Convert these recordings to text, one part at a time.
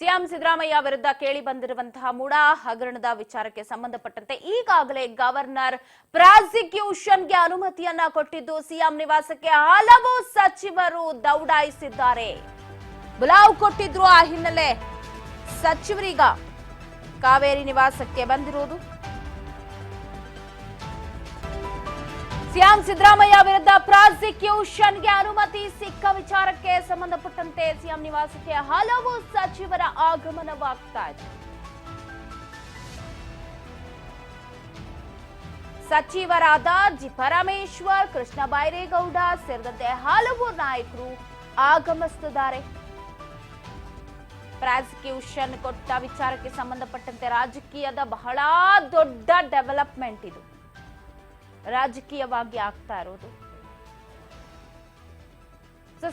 CM Siddaramaiah ವಿರುದ್ಧ ಕೇಳಿ ಬಂದಿರುವಂತಹ ಮೂಡಾ ಹಗರಣದ ವಿಚಾರಕ್ಕೆ ಸಂಬಂಧಪಟ್ಟಂತೆ ಈಗಾಗಲೇ ಗವರ್ನರ್ ಪ್ರಾಸಿಕ್ಯೂಷನ್ಗೆ ಅನುಮತಿಯನ್ನ ಕೊಟ್ಟಿದ್ದು ಸಿಎಂ ನಿವಾಸಕ್ಕೆ ಹಲವು ಸಚಿವರು ದೌಡಾಯಿಸಿದ್ದಾರೆ. ಬುಲಾವ್ ಕೊಟ್ಟಿದ್ರು. ಆ ಹಿನ್ನೆಲೆ ಸಚಿವರೀಗ ಕಾವೇರಿ ನಿವಾಸಕ್ಕೆ ಬಂದಿರುವುದು. ಸಿಎಂ ಸಿದ್ದರಾಮಯ್ಯ ವಿರುದ್ಧ ಪ್ರಾಸಿಕ್ಯೂಷನ್ಗೆ ಅನುಮತಿ ಸಿಕ್ಕ ವಿಚಾರಕ್ಕೆ ಸಂಬಂಧಪಟ್ಟಂತೆ ಸಿಎಂ ನಿವಾಸಕ್ಕೆ ಹಲವು ಸಚಿವರ ಆಗಮನವಾಗ್ತಾ ಇದೆ. ಸಚಿವರಾದ ಜಿ ಪರಮೇಶ್ವರ್, ಕೃಷ್ಣ ಬೈರೇಗೌಡ ಸೇರಿದಂತೆ ಹಲವು ನಾಯಕರು ಆಗಮಿಸುತ್ತಿದ್ದಾರೆ. ಪ್ರಾಸಿಕ್ಯೂಷನ್ ಕೊಟ್ಟ ವಿಚಾರಕ್ಕೆ ಸಂಬಂಧಪಟ್ಟಂತೆ ರಾಜಕೀಯದ ಬಹಳ ದೊಡ್ಡ ಡೆವಲಪ್ಮೆಂಟ್ ಇದು. ರಾಜಕೀಯವಾಗಿ ಆಗ್ತಾ ಇರೋದು.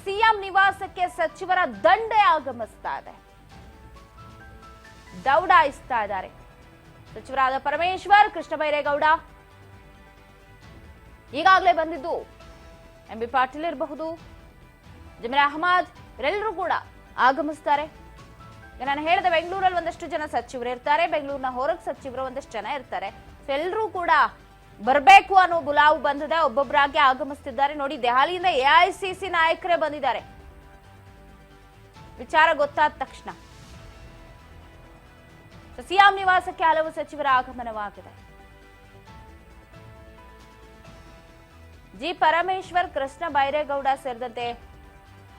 ಸಿಎಂ ನಿವಾಸಕ್ಕೆ ಸಚಿವರ ದಂಡೆ ಆಗಮಿಸ್ತಾ ಇದೆ, ದೌಡಾಯಿಸ್ತಾ ಇದ್ದಾರೆ. ಸಚಿವರಾದ ಪರಮೇಶ್ವರ್, ಕೃಷ್ಣ ಬೈರೇಗೌಡ ಈಗಾಗಲೇ ಬಂದಿದ್ದು. ಎಂಬಿ ಪಾಟೀಲ್ ಇರಬಹುದು, ಜಮೀರ್ ಅಹಮದ್ ಇವರೆಲ್ಲರೂ ಕೂಡ ಆಗಮಿಸ್ತಾರೆ. ನಾನು ಹೇಳಿದೆ, ಬೆಂಗಳೂರಲ್ಲಿ ಒಂದಷ್ಟು ಜನ ಸಚಿವರು ಇರ್ತಾರೆ, ಬೆಂಗಳೂರಿನ ಹೊರಗೆ ಸಚಿವರು ಒಂದಷ್ಟು ಜನ ಇರ್ತಾರೆ. ಎಲ್ಲರೂ ಕೂಡ ಬರಬೇಕು ಅನ್ನೋ ಬುಲಾವು ಬಂದಿದೆ. ಒಬ್ಬೊಬ್ಬರಾಗಿ ಆಗಮಿಸ್ತಿದ್ದಾರೆ. ನೋಡಿ, ದೆಹಲಿಯಿಂದ ಎಐಸಿಸಿ ನಾಯಕರೇ ಬಂದಿದ್ದಾರೆ. ವಿಚಾರ ಗೊತ್ತಾದ ತಕ್ಷಣ ಸಿಎಂ ನಿವಾಸಕ್ಕೆ ಹಲವು ಸಚಿವರ ಆಗಮನವಾಗಿದೆ. ಜಿ ಪರಮೇಶ್ವರ್, ಕೃಷ್ಣ ಬೈರೇಗೌಡ ಸೇರಿದಂತೆ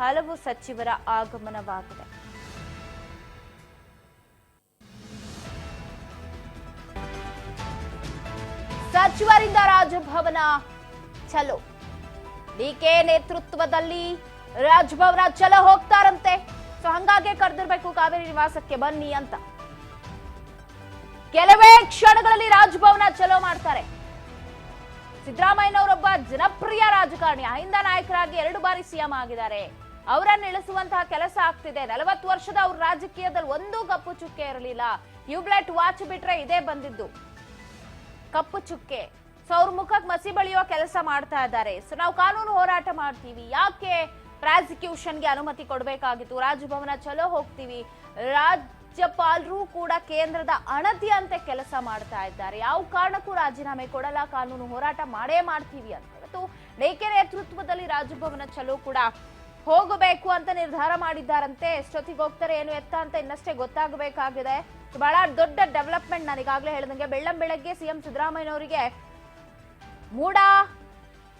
ಹಲವು ಸಚಿವರ ಆಗಮನವಾಗಿದೆ. ಸಚಿವರಿಂದ ರಾಜಭವನ ಚಲೋ. ಡಿಕೆ ನೇತೃತ್ವದಲ್ಲಿ ರಾಜಭವನ ಚಲೋ ಹೋಗ್ತಾರಂತೆ. ಹಂಗಾಗಿ ಕರೆದಿರ್ಬೇಕು ಕಾವೇರಿ ನಿವಾಸಕ್ಕೆ ಬನ್ನಿ ಅಂತ. ಕೆಲವೇ ಕ್ಷಣಗಳಲ್ಲಿ ರಾಜಭವನ ಚಲೋ ಮಾಡ್ತಾರೆ. ಸಿದ್ದರಾಮಯ್ಯನವರೊಬ್ಬ ಜನಪ್ರಿಯ ರಾಜಕಾರಣಿ, ಅಹಿಂದ ನಾಯಕರಾಗಿ 2 ಬಾರಿ ಸಿಎಂ ಆಗಿದ್ದಾರೆ. ಅವರನ್ನು ಇಳಿಸುವಂತಹ ಕೆಲಸ ಆಗ್ತಿದೆ. 40 ವರ್ಷದ ಅವ್ರ ರಾಜಕೀಯದಲ್ಲಿ ಒಂದು ಕಪ್ಪು ಚುಕ್ಕೆ ಇರಲಿಲ್ಲ. ಟ್ಯೂಬ್ಲೈಟ್ ವಾಚ್ ಬಿಟ್ರೆ ಇದೇ ಬಂದಿದ್ದು ಕಪ್ಪು ಚುಕ್ಕೆ. ಅವ್ರ ಮುಖಕ್ಕೆ ಮಸಿ ಬಳಿಯುವ ಕೆಲಸ ಮಾಡ್ತಾ ಇದ್ದಾರೆ. ನಾವು ಕಾನೂನು ಹೋರಾಟ ಮಾಡ್ತೀವಿ, ಯಾಕೆ ಪ್ರಾಸಿಕ್ಯೂಷನ್ಗೆ ಅನುಮತಿ ಕೊಡಬೇಕಾಗಿತ್ತು, ರಾಜಭವನ ಚಲೋ ಹೋಗ್ತೀವಿ, ರಾಜ್ಯಪಾಲರು ಕೂಡ ಕೇಂದ್ರದ ಅಣತಿಯಂತೆ ಕೆಲಸ ಮಾಡ್ತಾ ಇದ್ದಾರೆ, ಯಾವ ಕಾರಣಕ್ಕೂ ರಾಜೀನಾಮೆ ಕೊಡಲ್ಲ, ಕಾನೂನು ಹೋರಾಟ ಮಾಡೇ ಮಾಡ್ತೀವಿ ಅಂತ ಇವತ್ತು ಡಿಕೆ ನೇತೃತ್ವದಲ್ಲಿ ರಾಜಭವನ ಚಲೋ ಕೂಡ ಹೋಗಬೇಕು ಅಂತ ನಿರ್ಧಾರ ಮಾಡಿದ್ದಾರಂತೆ. ಎಷ್ಟೊತ್ತಿಗೆ ಹೋಗ್ತಾರೆ ಏನು ಎತ್ತ ಅಂತ ಇನ್ನಷ್ಟೇ ಗೊತ್ತಾಗಬೇಕಾಗಿದೆ. ಬಹಳ ದೊಡ್ಡ ಡೆವಲಪ್ಮೆಂಟ್. ನಾನು ಈಗಾಗಲೇ ಹೇಳಿದಂಗೆ ಬೆಳ್ಳಂಬೆಳಗ್ಗೆ ಸಿಎಂ ಸಿದ್ದರಾಮಯ್ಯನವರಿಗೆ ಮೂಡ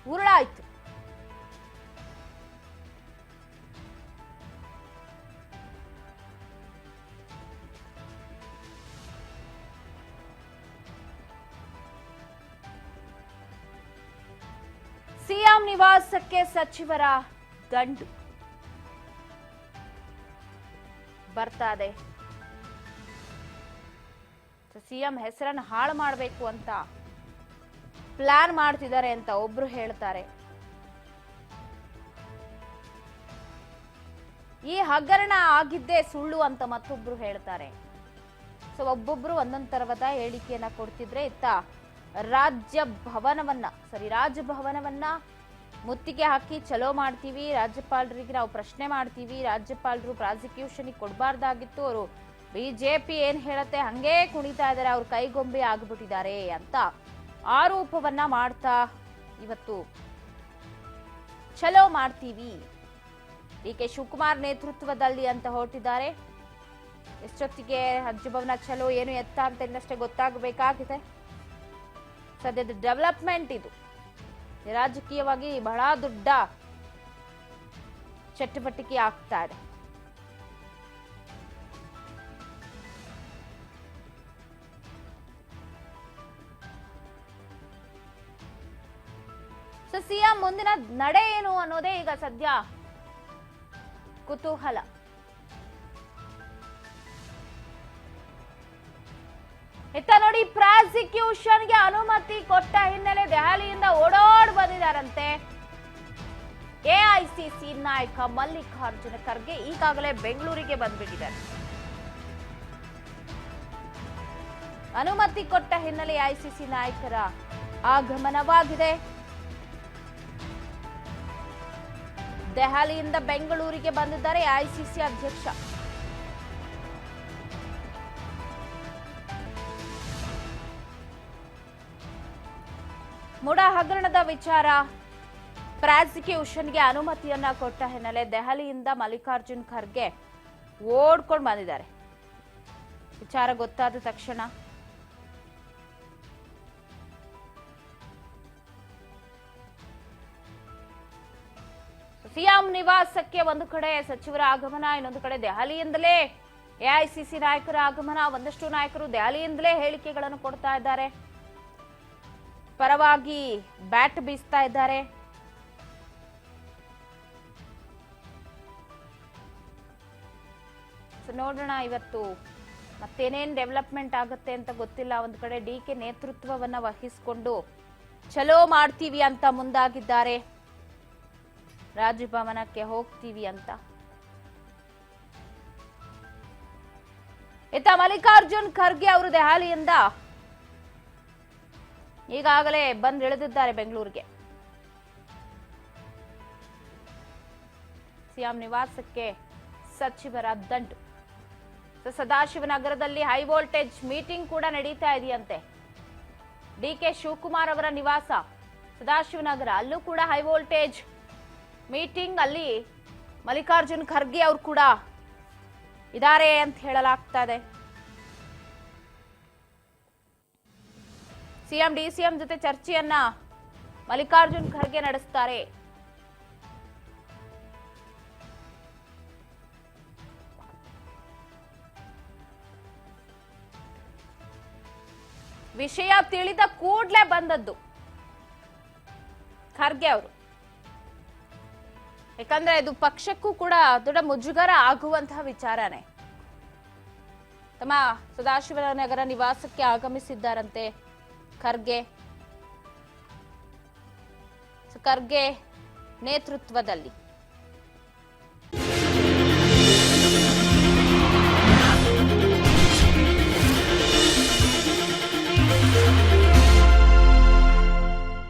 ಉರುಳಾಯ್ತು. ಸಿಎಂ ನಿವಾಸಕ್ಕೆ ಸಚಿವರ ದಂಡು ಬರ್ತಾ ಇದೆ. ಸಿಎಂ ಹೆಸರನ್ನು ಹಾಳು ಮಾಡಬೇಕು ಅಂತ ಪ್ಲಾನ್ ಮಾಡ್ತಿದ್ದಾರೆ ಅಂತ ಒಬ್ರು ಹೇಳ್ತಾರೆ. ಈ ಹಗರಣ ಆಗಿದ್ದೇ ಸುಳ್ಳು ಅಂತ ಮತ್ತೊಬ್ರು ಹೇಳ್ತಾರೆ. ಒಬ್ಬೊಬ್ರು ಒಂದೊಂದ್ ತರವಾದ ಹೇಳಿಕೆಯನ್ನ ಕೊಡ್ತಿದ್ರೆ, ಇತ್ತ ರಾಜಭವನವನ್ನ ಮುತ್ತಿಗೆ ಹಾಕಿ ಚಲೋ ಮಾಡ್ತೀವಿ, ರಾಜ್ಯಪಾಲರಿಗೆ ನಾವು ಪ್ರಶ್ನೆ ಮಾಡ್ತೀವಿ, ರಾಜ್ಯಪಾಲರು ಪ್ರಾಸಿಕ್ಯೂಷನ್ ಕೊಡಬಾರ್ದಾಗಿತ್ತು, ಅವರು ಬಿಜೆಪಿ ಏನ್ ಹೇಳತ್ತೆ ಹಂಗೇ ಕುಣಿತಾ ಇದ್ದಾರೆ, ಅವ್ರ ಕೈಗೊಂಬೆ ಆಗ್ಬಿಟ್ಟಿದ್ದಾರೆ ಅಂತ ಆರೋಪವನ್ನ ಮಾಡ್ತಾ ಇವತ್ತು ಚಲೋ ಮಾಡ್ತೀವಿ ಡಿಕೆ ಶಿವಕುಮಾರ್ ನೇತೃತ್ವದಲ್ಲಿ ಅಂತ ಹೊರಟಿದ್ದಾರೆ. ಎಷ್ಟೊತ್ತಿಗೆ ರಾಜಭವನ ಚಲೋ ಏನು ಎತ್ತ ಅಂತ ಇನ್ನಷ್ಟೇ ಗೊತ್ತಾಗಬೇಕಾಗಿದೆ. ಸದ್ಯದ ಡೆವಲಪ್ಮೆಂಟ್ ಇದು. ರಾಜಕೀಯವಾಗಿ ಬಹಳ ದೊಡ್ಡ ಚಟುವಟಿಕೆ ಆಗ್ತಾ ಇದೆ. ಸಿಎಂ ಮುಂದಿನ ನಡೆ ಏನು ಅನ್ನೋದೇ ಈಗ ಸದ್ಯ ಕುತೂಹಲ. ಇತ್ತ ನೋಡಿ, ಪ್ರಾಸಿಕ್ಯೂಷನ್ಗೆ ಅನುಮತಿ ಕೊಟ್ಟ ಹಿನ್ನೆಲೆ ದೆಹಲಿಯಿಂದ ಓಡೋಡ್ ಬಂದಿದ್ದಾರಂತೆ ಎಐಸಿಸಿ ನಾಯಕ ಮಲ್ಲಿಕಾರ್ಜುನ ಖರ್ಗೆ. ಈಗಾಗಲೇ ಬೆಂಗಳೂರಿಗೆ ಬಂದ್ಬಿಟ್ಟಿದ್ದಾರೆ. ಅನುಮತಿ ಕೊಟ್ಟ ಹಿನ್ನೆಲೆ ಎಐಸಿಸಿ ನಾಯಕರ ಆಗಮನವಾಗಿದೆ. ದೆಹಲಿಯಿಂದ ಬೆಂಗಳೂರಿಗೆ ಬಂದಿದ್ದಾರೆ ಎಐಸಿಸಿ ಅಧ್ಯಕ್ಷ. ಮುಡಾ ಹಗರಣದ ವಿಚಾರ ಪ್ರಾಸಿಕ್ಯೂಷನ್ಗೆ ಅನುಮತಿಯನ್ನ ಕೊಟ್ಟ ಹಿನ್ನೆಲೆ ದೆಹಲಿಯಿಂದ ಮಲ್ಲಿಕಾರ್ಜುನ್ ಖರ್ಗೆ ಓಡ್ಕೊಂಡು ಬಂದಿದ್ದಾರೆ. ವಿಚಾರ ಗೊತ್ತಾದ ತಕ್ಷಣ ಸಿಎಂ ನಿವಾಸಕ್ಕೆ ಒಂದು ಕಡೆ ಸಚಿವರ ಆಗಮನ, ಇನ್ನೊಂದು ಕಡೆ ದೆಹಲಿಯಿಂದಲೇ ಎಐಸಿಸಿ ನಾಯಕರ ಆಗಮನ. ಒಂದಷ್ಟು ನಾಯಕರು ದೆಹಲಿಯಿಂದಲೇ ಹೇಳಿಕೆಗಳನ್ನು ಕೊಡ್ತಾ ಇದ್ದಾರೆ, ಪರವಾಗಿ ಬ್ಯಾಟ್ ಬೀಸ್ತಾ ಇದ್ದಾರೆ. ನೋಡೋಣ ಇವತ್ತು ಮತ್ತೇನೇನ್ ಡೆವಲಪ್ಮೆಂಟ್ ಆಗುತ್ತೆ ಅಂತ ಗೊತ್ತಿಲ್ಲ. ಒಂದ್ ಕಡೆ ಡಿಕೆ ನೇತೃತ್ವವನ್ನ ವಹಿಸಿಕೊಂಡು ಚಲೋ ಮಾಡ್ತೀವಿ ಅಂತ ಮುಂದಾಗಿದ್ದಾರೆ, ರಾಜಭವನಕ್ಕೆ ಹೋಗ್ತೀವಿ ಅಂತ. ಇತ್ತ ಮಲ್ಲಿಕಾರ್ಜುನ್ ಖರ್ಗೆ ಅವರು ದೆಹಲಿಯಿಂದ ಈಗಾಗಲೇ ಬಂದು ಇಳಿದಿದ್ದಾರೆ ಬೆಂಗಳೂರಿಗೆ. ಸಿಎಂ ನಿವಾಸಕ್ಕೆ ಸಚಿವರ ದಂಡು. ಸದಾಶಿವನಗರದಲ್ಲಿ ಹೈ ವೋಲ್ಟೇಜ್ ಮೀಟಿಂಗ್ ಕೂಡ ನಡೀತಾ ಇದೆಯಂತೆ. ಡಿಕೆ ಶಿವಕುಮಾರ್ ಅವರ ನಿವಾಸ ಸದಾಶಿವನಗರ, ಅಲ್ಲೂ ಕೂಡ ಹೈ ವೋಲ್ಟೇಜ್ ಮೀಟಿಂಗ್. ಅಲ್ಲಿ ಮಲ್ಲಿಕಾರ್ಜುನ್ ಖರ್ಗೆ ಅವರು ಕೂಡ ಇದ್ದಾರೆ ಅಂತ ಹೇಳಲಾಗ್ತಾ ಇದೆ. ಸಿಎಂ ಡಿಸಿಎಂ ಜೊತೆ ಚರ್ಚೆಯನ್ನ ಮಲ್ಲಿಕಾರ್ಜುನ್ ಖರ್ಗೆ ನಡೆಸ್ತಾರೆ. ವಿಷಯ ತಿಳಿದ ಕೂಡಲೇ ಬಂದದ್ದು ಖರ್ಗೆ ಅವರು. ಯಾಕಂದ್ರೆ ಇದು ಪಕ್ಷಕ್ಕೂ ಕೂಡ ದೊಡ್ಡ ಮುಜುಗರ ಆಗುವಂತಹ ವಿಚಾರನೇ. ತಮ್ಮ ಸದಾಶಿವನಗರ ನಿವಾಸಕ್ಕೆ ಆಗಮಿಸಿದ್ದಾರಂತೆ ಖರ್ಗೆ. ಖರ್ಗೆ ನೇತೃತ್ವದಲ್ಲಿ